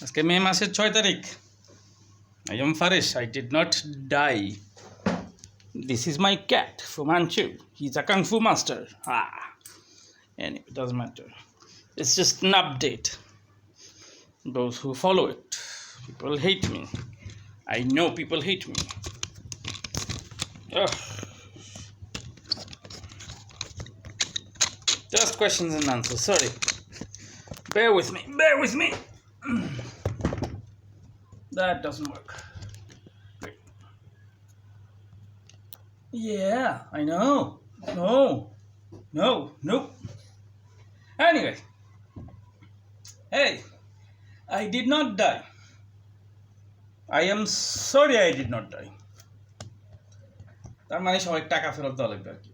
আজকে মে মাসের 6 তারিখ। I am Farish. I did not die. This is my cat, Fu Manchu. He's a kung fu master. Anyway, it doesn't matter. It's just an update. Those who follow it. People hate me. I know people hate me. Ugh. Just questions and answers. Sorry. Bear with me. Bear with me. That doesn't work. Great. Yeah, I know. No, nope. Anyway, hey, I did not die. I am sorry I did not die. তার মানে সবাই টাকা ফেরত দেওয়া লাগবে আর কি।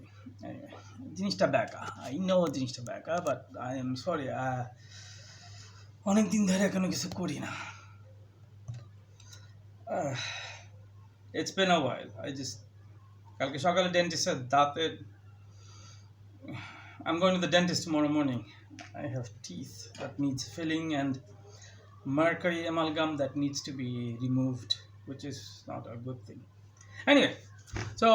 জিনিসটা ব্যাকা, I know জিনিসটা ব্যাকা, বাট আই এম সরি। অনেক দিন ধরে কোনো কিছু করি না। It's been a while. কালকে সকালে ডেন্টিস্টের দাঁতের I'm going to the dentist tomorrow morning. I have teeth that needs filling and mercury amalgam that needs to be removed, which is not a good thing. Anyway, so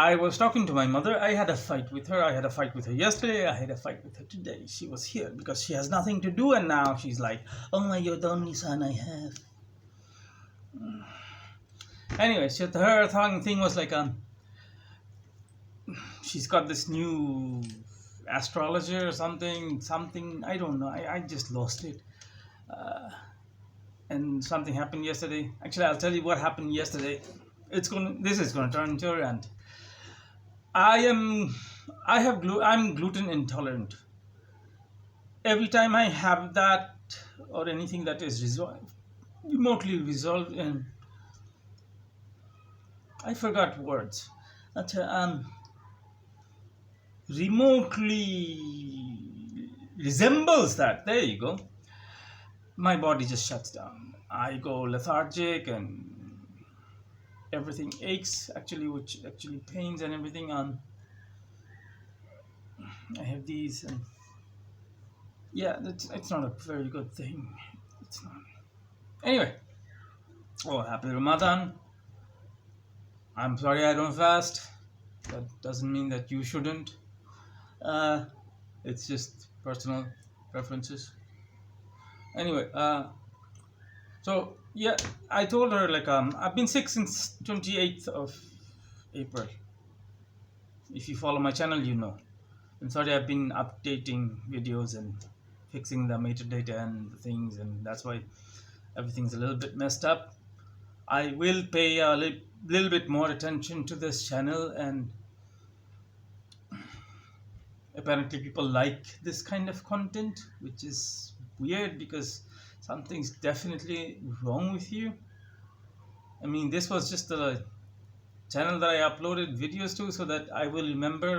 I was talking to my mother. I had a fight with her. I had a fight with her yesterday. I had a fight with her today. She was here because she has nothing to do, and now she's like, "Oh my, you're the only son I have." Anyway, so her thing was like, she's got this new astrologer or something. I don't know. I just lost it. And something happened yesterday. Actually, I'll tell you what happened yesterday. This is going to turn into a rant. I'm gluten intolerant. Every time I have that or anything that is remotely resolved, and I forgot words. Remotely resembles that. There you go. My body just shuts down. I go lethargic and everything aches, which actually pains and everything. I have these, and yeah, it's not a very good thing. It's not. Anyway, happy Ramadan. I'm sorry I don't fast. That doesn't mean that you shouldn't. It's just personal preferences. Anyway, so yeah, I told her I've been sick since 28th of April. If you follow my channel, you know. I'm sorry, I've been updating videos and fixing the metadata and the things, and that's why everything's a little bit messed up. I will pay a little bit more attention to this channel, and apparently people like this kind of content, which is weird because something's definitely wrong with you. I mean, this was just the channel that I uploaded videos to so that I will remember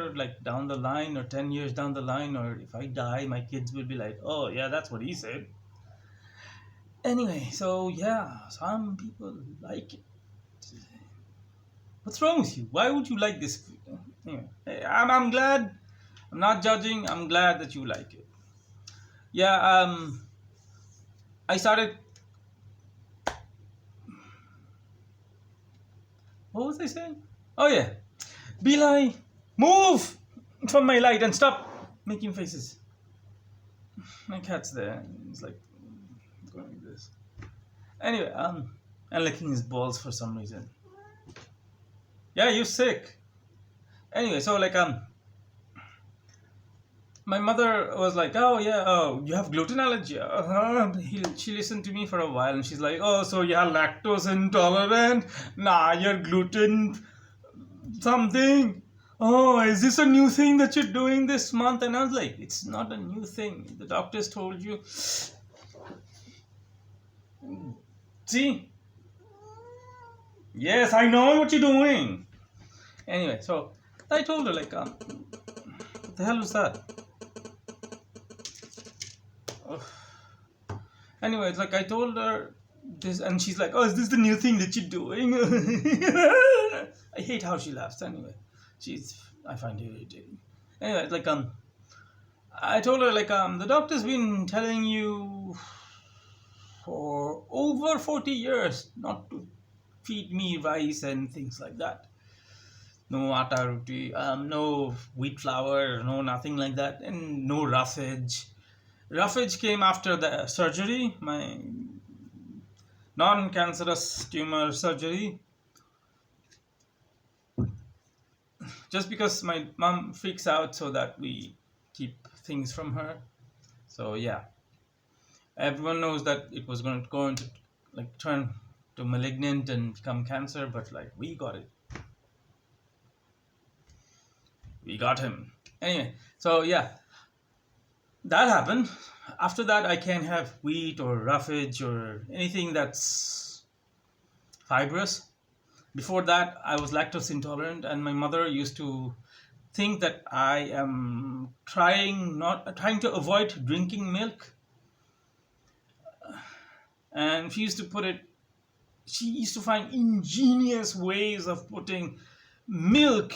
down the line, or 10 years down the line, or if I die, my kids will be like, oh yeah, that's what he said. Anyway, so yeah, some people like it. What's wrong with you? Why would you like this? Anyway, I'm glad. I'm not judging. I'm glad that you like it. Yeah, I started. What was I saying? Oh yeah, Bilai, move from my light and stop making faces. My cat's there. He's like going like this. Anyway, and licking his balls for some reason. Yeah, you're sick. Anyway, so my mother was like, oh yeah, you have gluten allergy. She listened to me for a while, and she's like, oh, so you're lactose intolerant? Nah, you're gluten something. Oh, is this a new thing that you're doing this month? And I was like, it's not a new thing. The doctors told you. See? Yes, I know what you're doing. Anyway, so I told her what the hell was that? Anyway, it's I told her this, and she's like, oh, is this the new thing that you're doing? I hate how she laughs. Anyway, I find her irritating. Anyway, I told her the doctor's been telling you for over 40 years not to feed me rice and things like that. No atta roti, no wheat flour, no nothing like that, and no roughage. Roughage came after the surgery, my non-cancerous tumor surgery, just because my mom freaks out so that we keep things from her. So yeah, everyone knows that it was going to like turn to malignant and become cancer, but like we got it. We got him. Anyway, so yeah, that happened. After that, I can't have wheat or roughage or anything that's fibrous. Before that, I was lactose intolerant, and my mother used to think that I am trying to avoid drinking milk, and she used to find ingenious ways of putting milk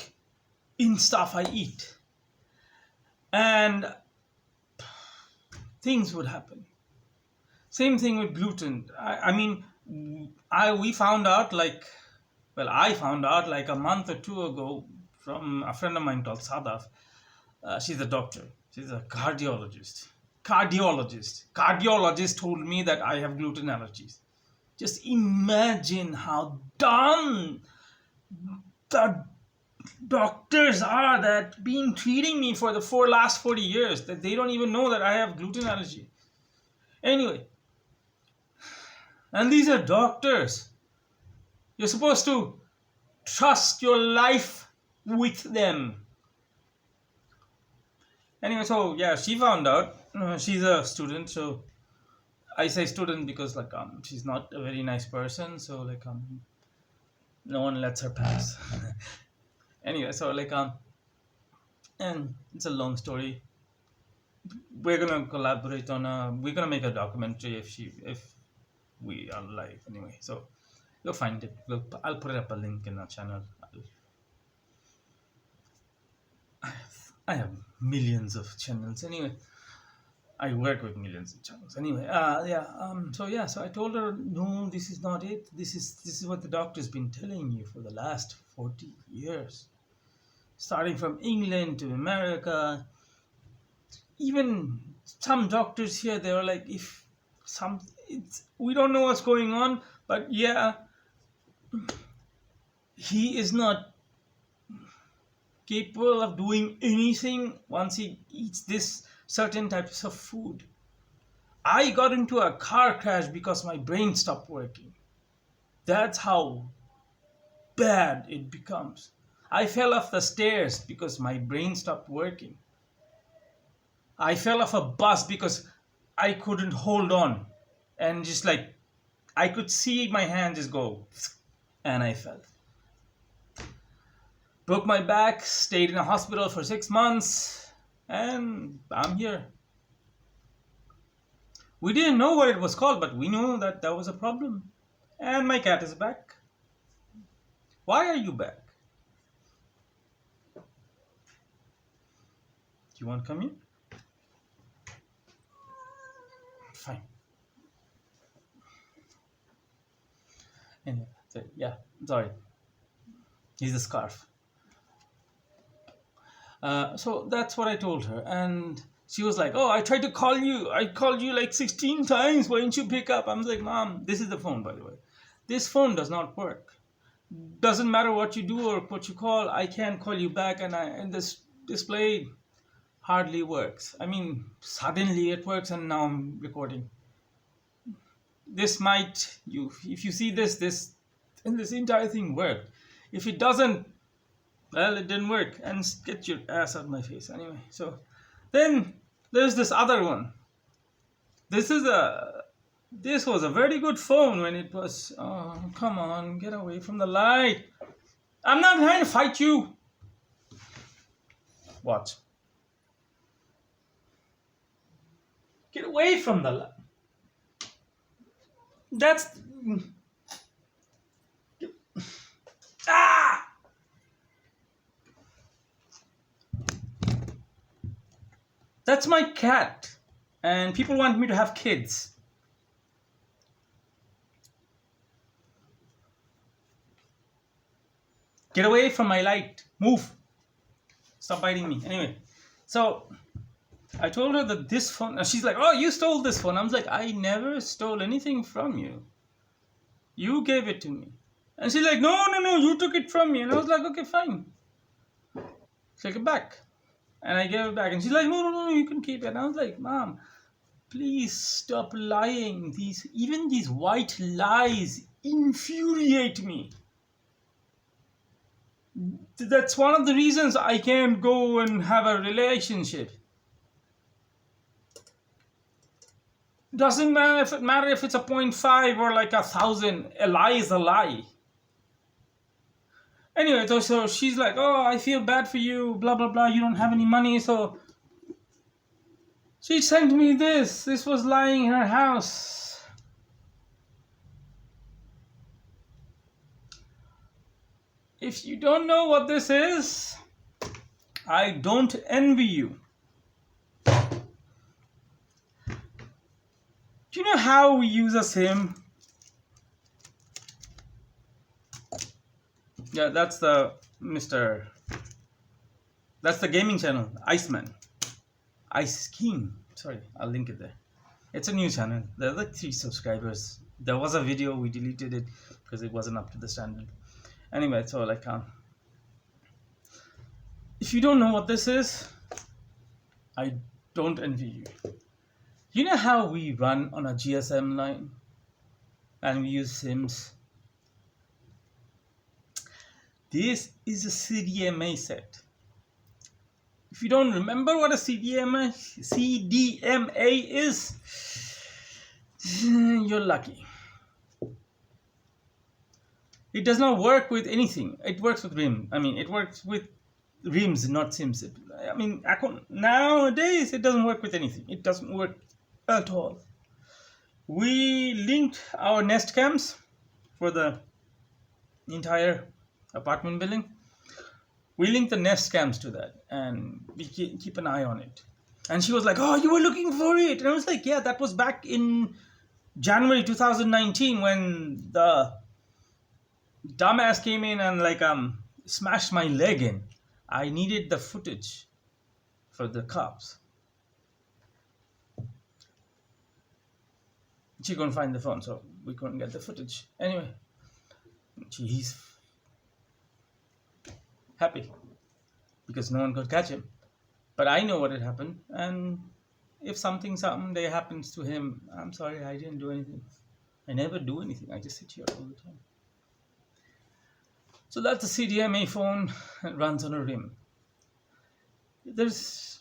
in stuff I eat, and things would happen. Same thing with gluten. I mean, we found out like, well, I found out like a month or two ago from a friend of mine called Sadaf. She's a doctor. She's a cardiologist. Cardiologist told me that I have gluten allergies. Just imagine how dumb the doctors are that been treating me for the last 40 years, that they don't even know that I have gluten allergy. Anyway, and these are doctors. You're supposed to trust your life with them. Anyway, so yeah, she found out. She's a student, so I say student because like she's not a very nice person, so like no one lets her pass. Anyway, so like and it's a long story. We're gonna collaborate on we're gonna make a documentary if we are live anyway. So you'll find it. I'll put up a link in our channel. I have millions of channels anyway. I work with millions of channels anyway. So I told her, no, this is not it. This is what the doctor's been telling you for the last 40 years, starting from England to America. Even some doctors here, they were like, we don't know what's going on, but yeah, he is not capable of doing anything once he eats this certain types of food. I got into a car crash because my brain stopped working. That's how bad it becomes. I fell off the stairs because my brain stopped working. I fell off a bus because I couldn't hold on, and just like I could see my hand just go, and I fell. Broke my back, stayed in a hospital for 6 months, and I'm here. We didn't know what it was called, but we knew that was a problem. And my cat is back. Why are you back? Do you want to come in? Fine. Anyway, so yeah, sorry. He's a scarf. So that's what I told her, and she was like, "Oh, I tried to call you. I called you like 16 times. Why didn't you pick up?" I'm like, "Mom, this is the phone, by the way. This phone does not work. Doesn't matter what you do or what you call. I can't call you back, and this display hardly works. I mean, suddenly it works, and now I'm recording. This might if you see this and this entire thing worked. If it doesn't, well, it didn't work, and get your ass out of my face anyway." So then there's this other one. This was a very good phone when it was. Oh, come on, get away from the light. I'm not trying to fight you. What? Get away from the light. That's. Ah! That's my cat. And people want me to have kids. Get away from my light. Move. Stop biting me. Anyway, so I told her that this phone, and she's like, oh, you stole this phone. I was like, I never stole anything from you. You gave it to me. And she's like, no, you took it from me. And I was like, okay, fine. Take it back. And I gave it back. And she's like, no, you can keep it. And I was like, Mom, please stop lying. Even these white lies infuriate me. That's one of the reasons I can't go and have a relationship. Doesn't matter if it's a 0.5 or like 1,000. A lie is a lie. Anyway, so she's like, oh, I feel bad for you, blah, blah, blah. You don't have any money. So she sent me this. This was lying in her house. If you don't know what this is, I don't envy you. Do you know how we use a sim? Yeah, that's the that's the gaming channel, Iceman. Ice King. Sorry, I'll link it there. It's a new channel. There are like 3 subscribers. There was a video, we deleted it because it wasn't up to the standard. Anyway, so like, if you don't know what this is, I don't envy you. You know how we run on a GSM line and we use Sims? This is a CDMA set. If you don't remember what a CDMA is, you're lucky. It does not work with anything. It works with RIM. I mean, it works with RIMs, not Sims. I mean, nowadays it doesn't work with anything. It doesn't work at all. We linked our Nest cams for the entire apartment building. We linked the Nest cams to that, and we keep an eye on it. And she was like, oh, you were looking for it. And I was like, yeah, that was back in January 2019 when the dumbass came in and like smashed my leg in. I needed the footage for the cops. She couldn't find the phone, so we couldn't get the footage. Anyway, he's happy because no one could catch him. But I know what had happened, and if something someday happens to him, I'm sorry, I didn't do anything. I never do anything. I just sit here all the time. So that's a CDMA phone. It runs on a RIM. There's,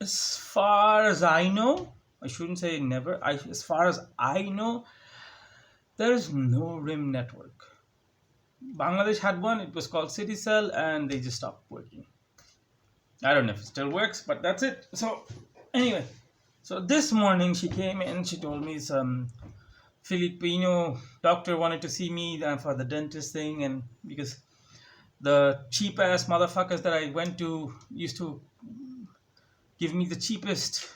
as far as I know, I shouldn't say never. As far as I know, there is no RIM network. Bangladesh had one. It was called CityCell, and they just stopped working. I don't know if it still works, but that's it. So anyway, so this morning she came in. She told me some Filipino doctor wanted to see me for the dentist thing, and because the cheap ass motherfuckers that I went to used to give me the cheapest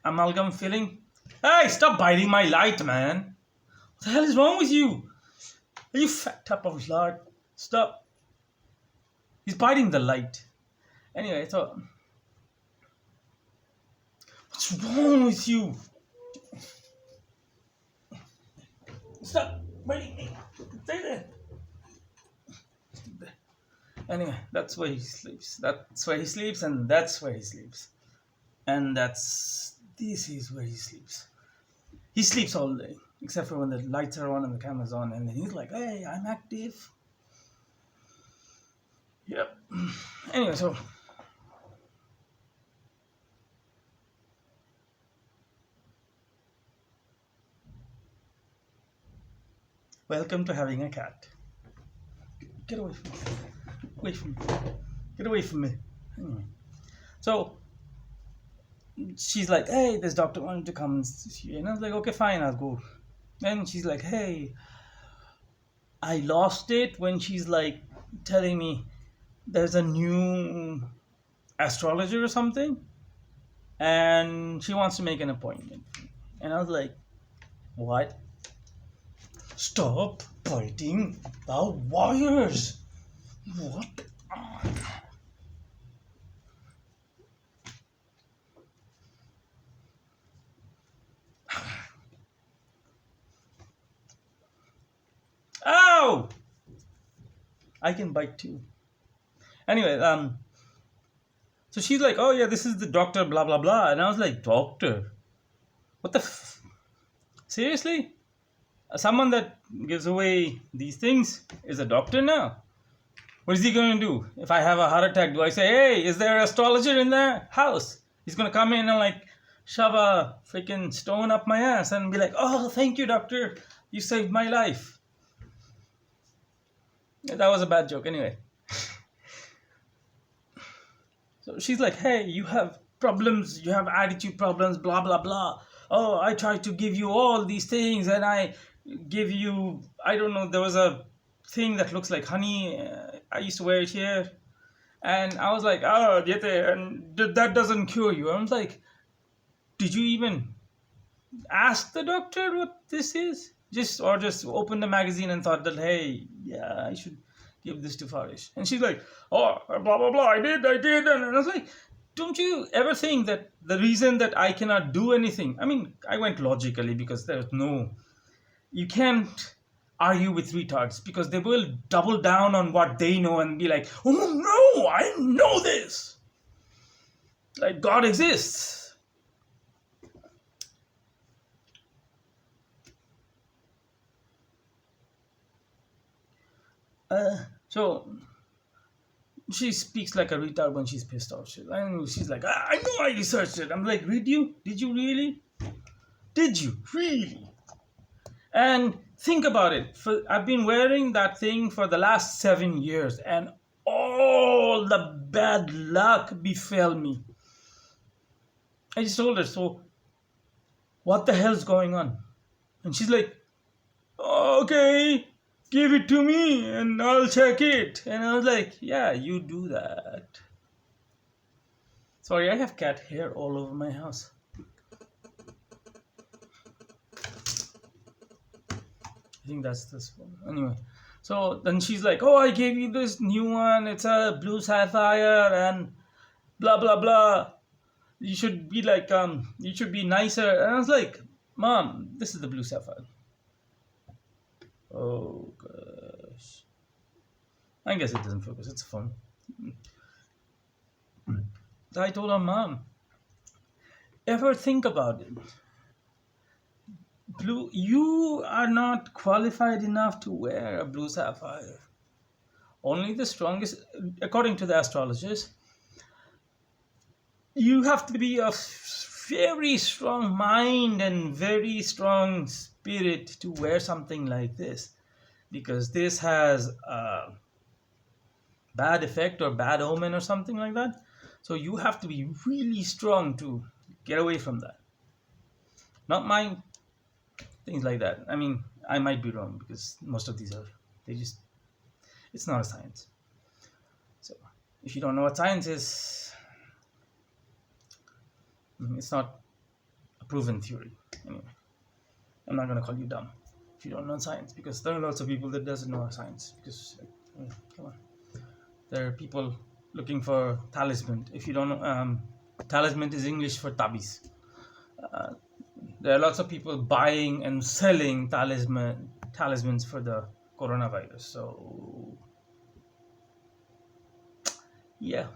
amalgam filling. Hey, stop biting my light, man. What the hell is wrong with you? Are you fat up of lard? Stop. He's biting the light. Anyway, so what's wrong with you? Stop biting me. Stay there. Anyway, that's where he sleeps. That's where he sleeps, and that's where he sleeps. And this is where he sleeps. He sleeps all day, except for when the lights are on and the camera's on, and then he's like, hey, I'm active. Yep. Anyway, so welcome to having a cat. Get away from me. Away from me. Get away from me. Anyway. So she's like, hey, this doctor wanted to come and see you. And I was like, okay, fine, I'll go. And she's like, hey, I lost it when she's like telling me there's a new astrologer or something, and she wants to make an appointment. And I was like, what? Stop biting the wires. What? Ow! I can bite too. Anyway, so she's like, "Oh yeah, this is the doctor, blah blah blah," and I was like, "Doctor? What the? Seriously? Someone that gives away these things is a doctor now? What is he going to do if I have a heart attack? Do I say, hey, is there an astrologer in the house? He's going to come in and like shove a freaking stone up my ass and be like, oh, thank you, doctor. You saved my life." That was a bad joke anyway. So she's like, hey, you have problems, you have attitude problems, blah, blah, blah. Oh, I tried to give you all these things and I give you, I don't know, there was a thing that looks like honey. I used to wear it here. And I was like, oh, Yete, and that doesn't cure you. I was like, did you even ask the doctor what this is? Just opened the magazine and thought that, hey, yeah, I should give this to Farish. And she's like, oh, blah, blah, blah, I did. And I was like, don't you ever think that the reason that I cannot do anything, I mean, I went logically because you can't argue with retards because they will double down on what they know and be like, oh no, I know this. Like God exists. So she speaks like a retard when she's pissed off. She's like, I know I researched it. I'm like, did you? Did you really? Did you really? And think about it. I've been wearing that thing for the last 7 years, and all the bad luck befell me. I just told her, so what the hell's going on? And she's like, okay, give it to me and I'll check it. And I was like, yeah, you do that. Sorry, I have cat hair all over my house. I think that's this one. Anyway, so then she's like, oh, I gave you this new one. It's a blue sapphire and blah, blah, blah. You should be like, you should be nicer. And I was like, Mom, this is the blue sapphire. Oh, gosh. I guess it doesn't focus. It's fun. So I told her, Mom, ever think about it? Blue, you are not qualified enough to wear a blue sapphire. Only the strongest, according to the astrologers, you have to be a very strong mind and very strong spirit to wear something like this, because this has a bad effect or bad omen or something like that. So you have to be really strong to get away from that. Not my things like that. I mean, I might be wrong because most of these it's not a science. So if you don't know what science is, it's not a proven theory. Anyway, I'm not going to call you dumb if you don't know science, because there are lots of people that doesn't know science, because come on, there are people looking for talisman. If you don't know, talisman is English for tabis. There are lots of people buying and selling talismans for the coronavirus. So yeah,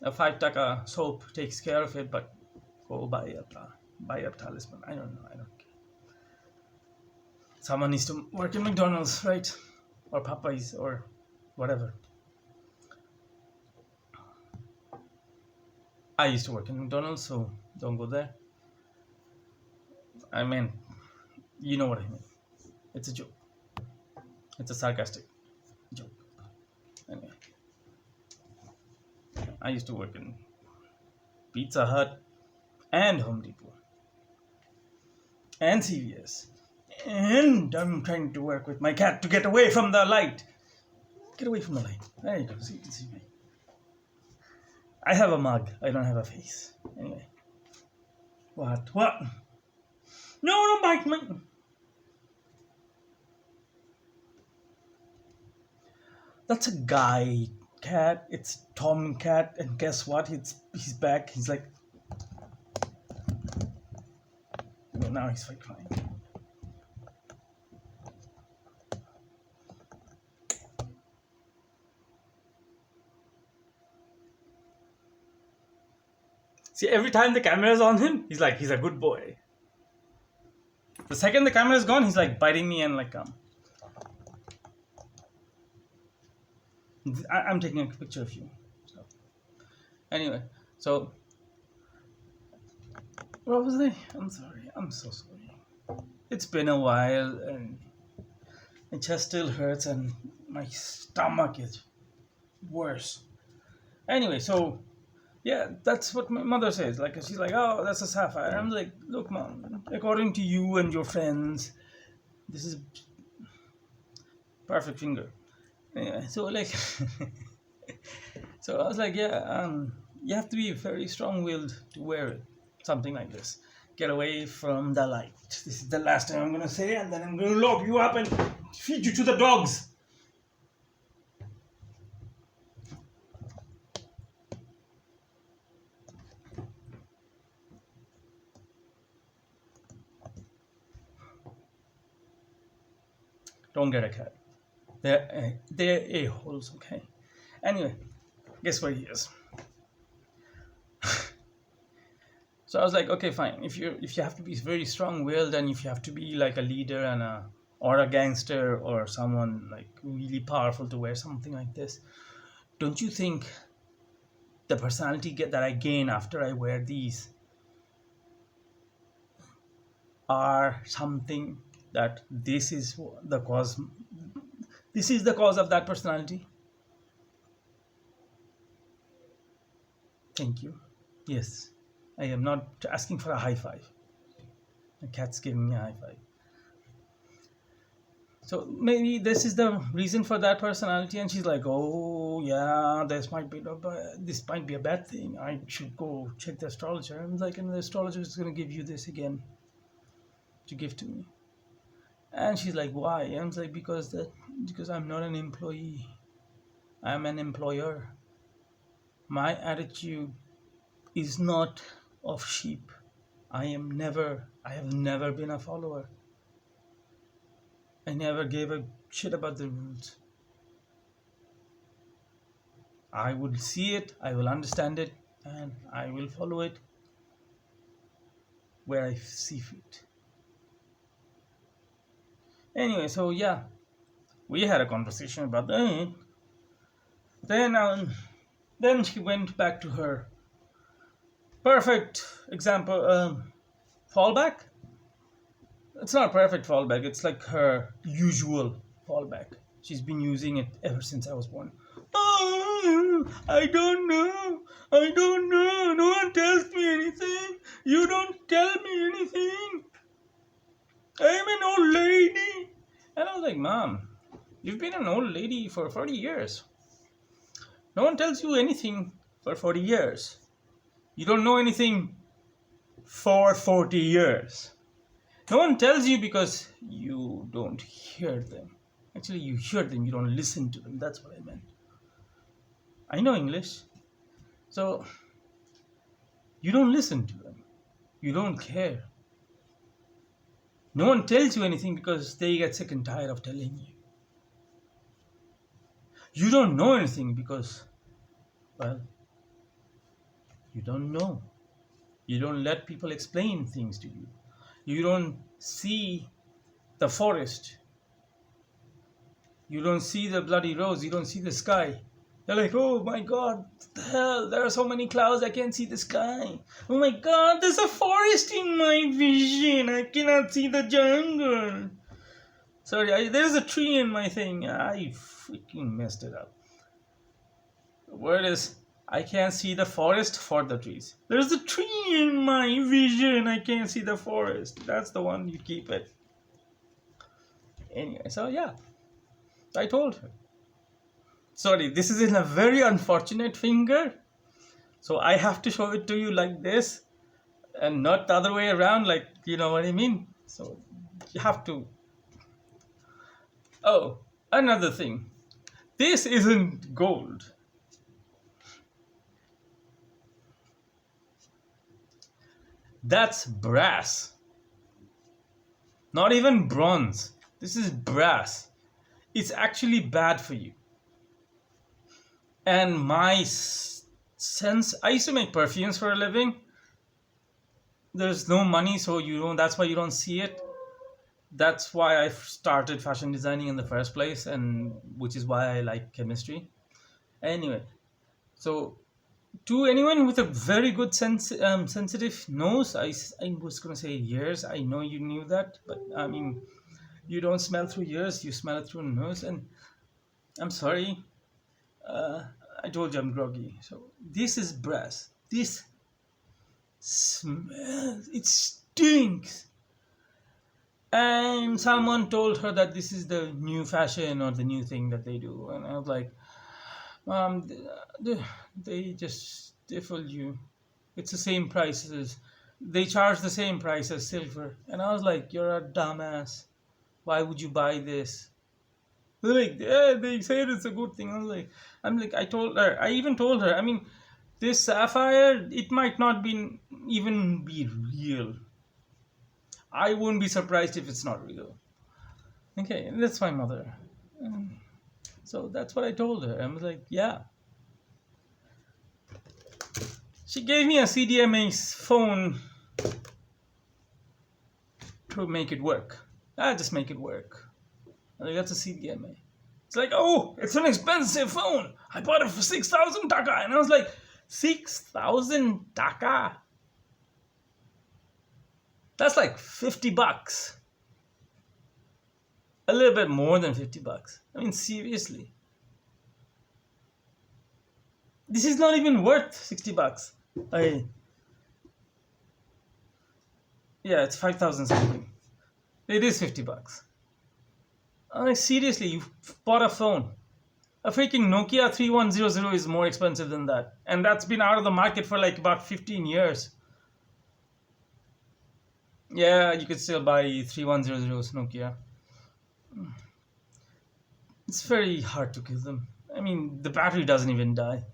a 5 taka soap takes care of it, but go buy a talisman. I don't know. I don't care. Someone needs to work in McDonald's, right? Or Popeyes or whatever. I used to work in McDonald's, so don't go there. I mean, you know what I mean. It's a joke. It's a sarcastic joke. Anyway, I used to work in Pizza Hut and Home Depot and CVS. And I'm trying to work with my cat to get away from the light. Get away from the light. There you go. So you can see me. I have a mug. I don't have a face. Anyway. What? No, don't bite me. That's a guy cat. It's Tom cat, and guess what? He's back. He's like, no, now he's like crying. See, every time the camera is on him, he's a good boy. The second the camera is gone, he's like biting me and like I'm taking a picture of you. So, anyway, so what was I? I'm sorry. I'm so sorry. It's been a while and my chest still hurts and my stomach is worse. Anyway, so yeah, that's what my mother says. Like she's like, oh, that's a sapphire. I'm like, look, mom, according to you and your friends, this is perfect finger. Anyway, so like, so I was like, yeah, you have to be very strong-willed to wear it, something like this. Get away from the light. This is the last time I'm gonna say, and then I'm gonna lock you up and feed you to the dogs. Don't get a cat. They're a-holes, okay? Anyway, guess where he is. So I was like, okay, fine. If you have to be very strong-willed, and if you have to be like a leader and or a gangster or someone like really powerful to wear something like this, don't you think the personality that I gain after I wear these are something that this is the cause? This is the cause of that personality. Thank you. Yes, I am not asking for a high five. The cat's giving me a high five. So maybe this is the reason for that personality, and she's like, "Oh yeah, this might be a bad thing. I should go check the astrologer." I'm like, "And the astrologer is going to give you this again to give to me." And she's like, "Why?" And I'm like, because I'm not an employee. I'm an employer. My attitude is not of sheep. I have never been a follower. I never gave a shit about the rules. I will see it, I will understand it, and I will follow it where I see fit. Anyway, so yeah, we had a conversation about that. Then she went back to her perfect example, fallback. It's not a perfect fallback. It's like her usual fallback. She's been using it ever since I was born. Oh, I don't know. I don't know. No one tells me anything. You don't tell me anything. I'm an old lady. And I was like, Mom, you've been an old lady for 40 years. No one tells you anything for 40 years. You don't know anything for 40 years. No one tells you because you don't hear them. Actually, you hear them, you don't listen to them. That's what I meant. I know English. So, you don't listen to them. You don't care. No one tells you anything because they get sick and tired of telling you. You don't know anything because, well, you don't know. You don't let people explain things to you. You don't see the forest. You don't see the bloody rose. You don't see the sky. They're like, oh my God, what the hell? There are so many clouds, I can't see the sky. Oh my God, there's a forest in my vision. I cannot see the jungle. Sorry, there's a tree in my thing. I freaking messed it up. The word is, I can't see the forest for the trees. There's a tree in my vision. I can't see the forest. That's the one, you keep it. Anyway, so yeah, I told her. Sorry, this is in a very unfortunate finger. So I have to show it to you like this and not the other way around, like, you know what I mean? So you have to. Oh, another thing. This isn't gold. That's brass. Not even bronze. This is brass. It's actually bad for you. And my sense, I used to make perfumes for a living. There's no money, so you don't. That's why you don't see it. That's why I started fashion designing in the first place, and which is why I like chemistry. Anyway, so to anyone with a very good sensitive nose, I was gonna say ears. I know you knew that, but I mean, you don't smell through ears. You smell it through nose, and I'm sorry. Uh, I told you I'm groggy. So this is brass. This smells. It stinks. And someone told her that this is the new fashion or the new thing that they do, and I was like, they, they just they fooled you. It's the same price as they charge the same price as silver, and I was like, you're a dumbass. Why would you buy this? They're like, yeah, they said it's a good thing. I told her, I even told her, I mean, this sapphire, it might not be even be real. I wouldn't be surprised if it's not real. Okay, that's my mother. So that's what I told her. I was like, yeah. She gave me a CDMA phone to make it work. I just make it work. I think that's a CDMA. It's like, oh, it's an expensive phone. I bought it for 6,000 taka. And I was like, 6,000 taka? That's like $50. A little bit more than $50. I mean, seriously. This is not even worth $60. Yeah, it's 5,000 something. It is $50. Seriously, you bought a phone. A freaking Nokia 3100 is more expensive than that. And that's been out of the market for like about 15 years. Yeah, you could still buy 3100s Nokia. It's very hard to kill them. I mean, the battery doesn't even die.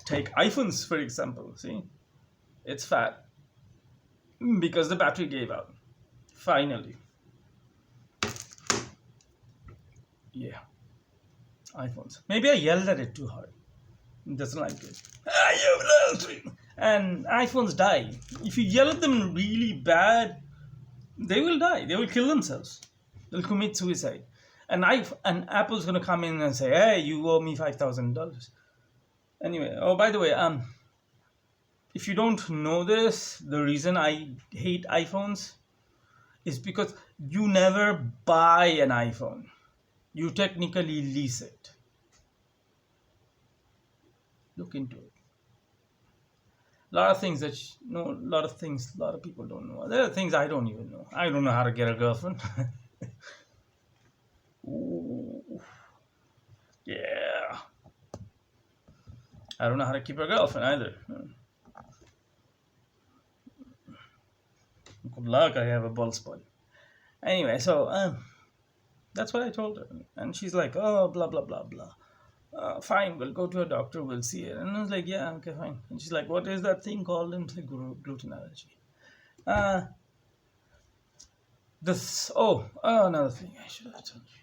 Take iPhones, for example. See? It's fat. Because the battery gave out. Finally. Yeah. iPhones. Maybe I yelled at it too hard. It doesn't like it. And iPhones die. If you yell at them really bad, they will die. They will kill themselves. They'll commit suicide. And Apple's gonna come in and say, "Hey, you owe me $5,000." Anyway, oh, by the way, if you don't know this, the reason I hate iPhones is because you never buy an iPhone. You technically lease it. Look into it. A lot of things that a lot of people don't know. There are things I don't even know. I don't know how to get a girlfriend. Ooh, yeah. I don't know how to keep a girlfriend either. Good luck, I have a bald spot. Anyway, so that's what I told her. And she's like, oh, blah, blah, blah, blah. Fine, we'll go to a doctor, we'll see it. And I was like, yeah, okay, fine. And she's like, what is that thing called? And it's like gluten allergy. Another thing I should have told you.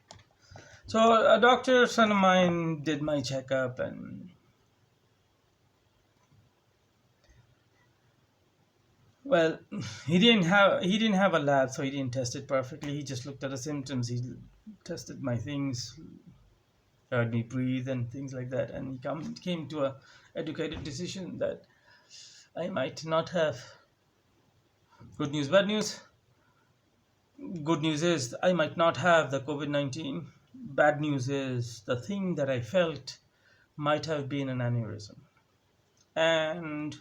So a doctor son of mine did my checkup, and well, he didn't have a lab, so he didn't test it perfectly. He just looked at the symptoms. He tested my things, heard me breathe and things like that, and he came to a educated decision that I might not have. Good news, bad news. Good news is I might not have the COVID-19. Bad news is the thing that I felt might have been an aneurysm, and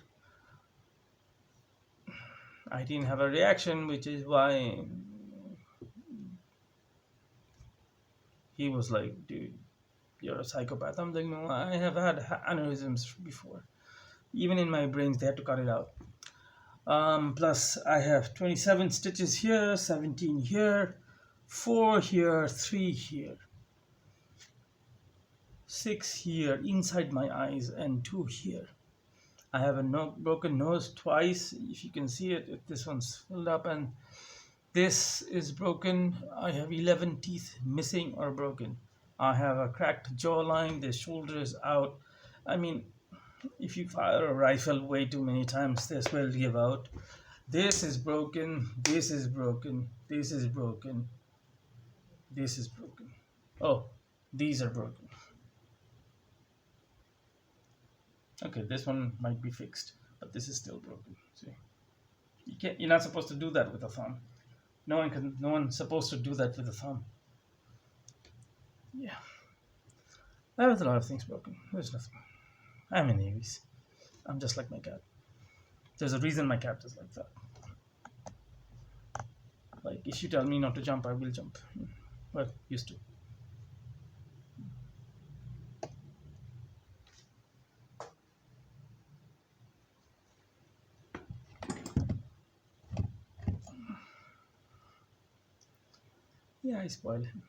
I didn't have a reaction, which is why he was like, dude, you're a psychopath. I'm like, no, I have had aneurysms before. Even in my brains, they had to cut it out. Plus, I have 27 stitches here, 17 here, four here, three here, six here inside my eyes, and two here. I have a broken nose twice. If you can see it, this one's filled up, and this is broken. I have 11 teeth missing or broken. I have a cracked jawline. The shoulder is out. I mean, if you fire a rifle way too many times, this will give out. This is broken. This is broken. This is broken. This is broken. Oh, these are broken. Okay, this one might be fixed, but this is still broken. See, you can't. You're not supposed to do that with a thumb. No one can. No one's supposed to do that with a thumb. Yeah, I have a lot of things broken. There's nothing. I'm in Aries. I'm just like my cat. There's a reason my cat is like that. Like if you tell me not to jump, I will jump. Well, used to. Yeah, I spoiled him.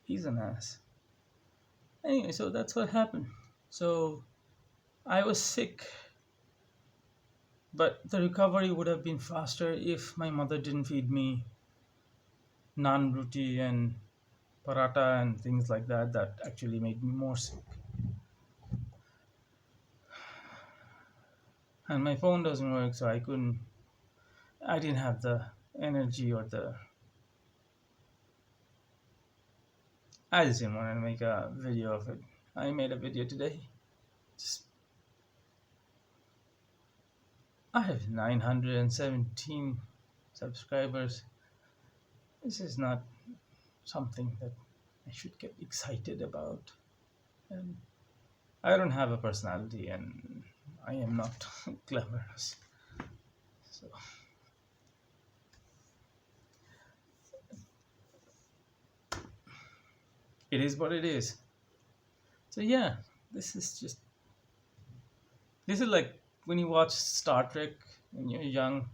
He's an ass. Anyway, so that's what happened. So I was sick, but the recovery would have been faster if my mother didn't feed me naan roti and paratha and things like that. That actually made me more sick. And my phone doesn't work, so I couldn't. I didn't have the energy or the. I just didn't want to make a video of it. I made a video today. Just I have 917 subscribers. This is not something that I should get excited about. And I don't have a personality and I am not glamorous. So it is what it is. So yeah, this is just this is like when you watch Star Trek when you're young,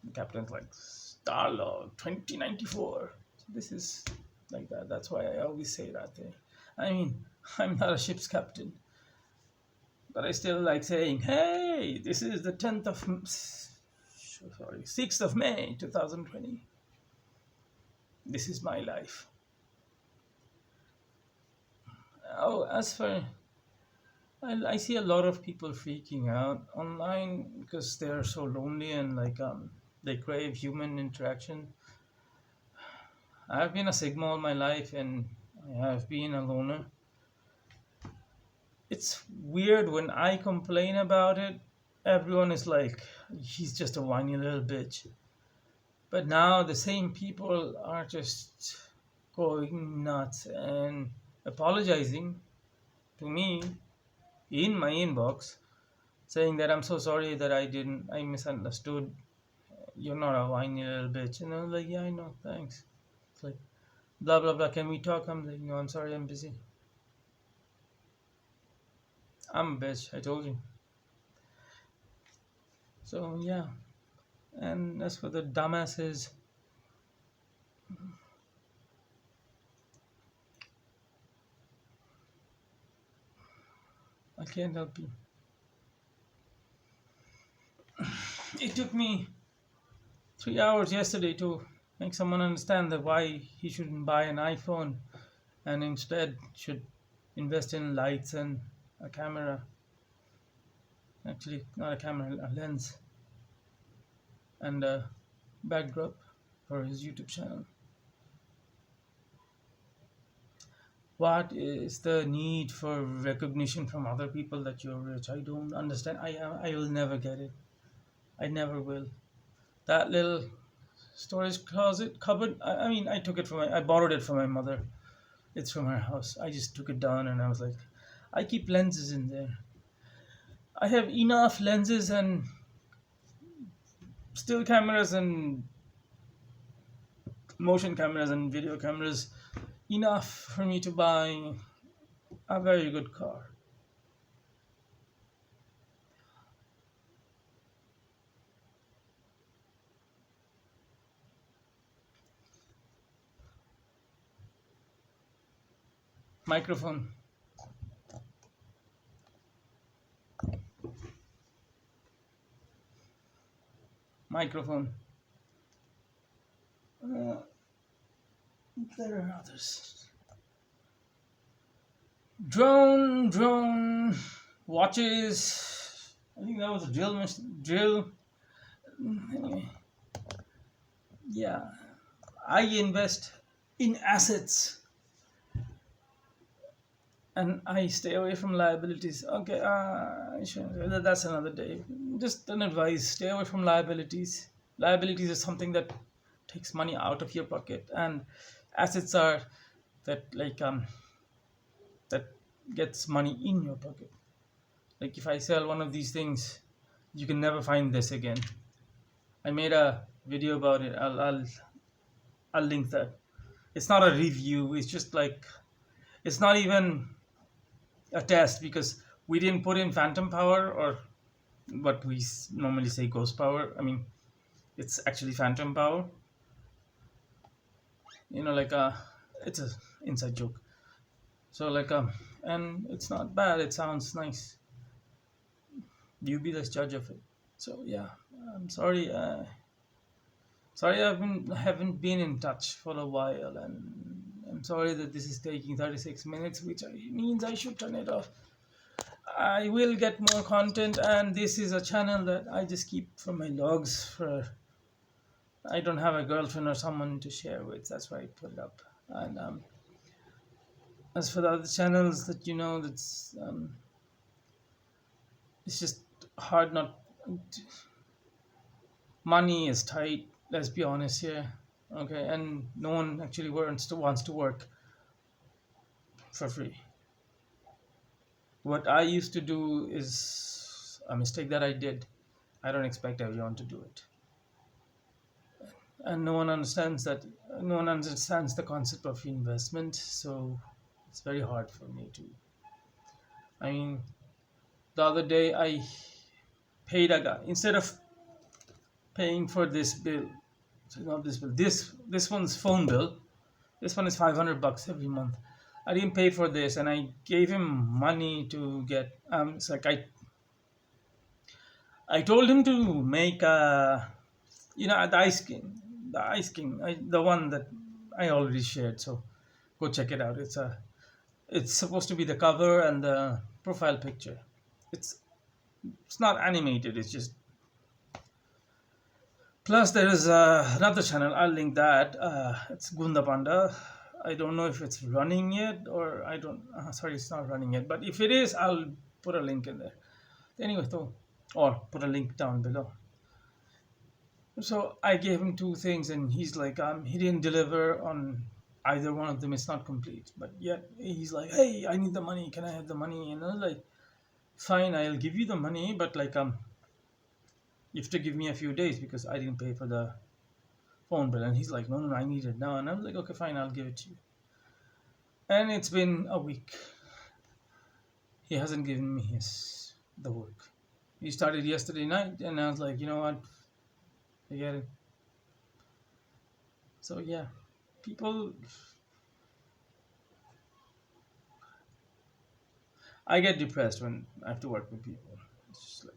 the captain's like Starlord 2094. So this is like that. That's why I always say that thing. I mean, I'm not a ship's captain, but I still like saying, "Hey, this is the 10th of sorry, 6th of May 2020. This is my life." Oh, as for I see a lot of people freaking out online because they're so lonely and like they crave human interaction. I've been a Sigma all my life and I have been a loner. It's weird when I complain about it, everyone is like, he's just a whiny little bitch. But now the same people are just going nuts and apologizing to me in my inbox, saying that I'm so sorry that I misunderstood. You're not a whiny little bitch. And I was like, yeah, I know, thanks. It's like, blah, blah, blah. Can we talk? I'm like, no, I'm sorry, I'm busy. I'm a bitch, I told you. So, yeah. And as for the dumbasses, I can't help you. It took me 3 hours yesterday to make someone understand that why he shouldn't buy an iPhone and instead should invest in lights and a camera. Actually, not a camera, a lens and a backdrop for his YouTube channel. What is the need for recognition from other people that you're rich? I don't understand. I will never get it. I never will. That little storage closet cupboard. I mean, I took it from I borrowed it from my mother. It's from her house. I just took it down and I was like, I keep lenses in there. I have enough lenses and still cameras and motion cameras and video cameras enough for me to buy a very good car. Microphone. Microphone. Uh, there are others. Drone. Watches. I think that was a drill. Anyway, yeah. I invest in assets and I stay away from liabilities. Okay, sure, that's another day. Just an advice: stay away from liabilities. Liabilities is something that takes money out of your pocket, and assets are that gets money in your pocket. Like if I sell one of these things, you can never find this again. I made a video about it. I'll link that. It's not a review. It's just like it's not even a test because we didn't put in phantom power or what we normally say ghost power. I mean, it's actually phantom power. Like it's a inside joke. So and it's not bad. It sounds nice. You be the judge of it. So yeah, I'm sorry. Sorry, haven't been in touch for a while, and I'm sorry that this is taking 36 minutes, which means I should turn it off. I will get more content, and this is a channel that I just keep for my logs. For I don't have a girlfriend or someone to share with. That's why I put it up. And as for the other channels that that's it's just hard not. Money is tight. Let's be honest here. Okay, and no one actually wants to work for free. What I used to do is a mistake that I did. I don't expect everyone to do it. And no one understands the concept of investment, so it's very hard for me to. I mean, the other day I paid a guy instead of paying for this bill. So not this bill. This one's phone bill. This one is $500 every month. I didn't pay for this, and I gave him money to get. It's like I told him to make the Ice King, the one that I already shared. So go check it out. It's supposed to be the cover and the profile picture. It's it's not animated. It's just plus there is another channel. I'll link that. It's Gunda Panda. I don't know if it's running yet or I don't. Sorry, it's not running yet. But if it is, I'll put a link in there. Anyway, though, or put a link down below. So I gave him two things, and he's like, he didn't deliver on either one of them. It's not complete, but yet he's like, hey, I need the money. Can I have the money? And I was like, fine, I'll give you the money, but you have to give me a few days because I didn't pay for the phone bill. And he's like, no, no, no, I need it now. And I was like, okay, fine, I'll give it to you. And it's been a week. He hasn't given me the work. He started yesterday night, and I was like, you know what? Forget it. So yeah, people. I get depressed when I have to work with people. It's just like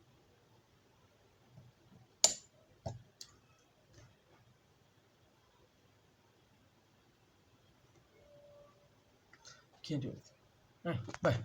can't do it. All right, bye.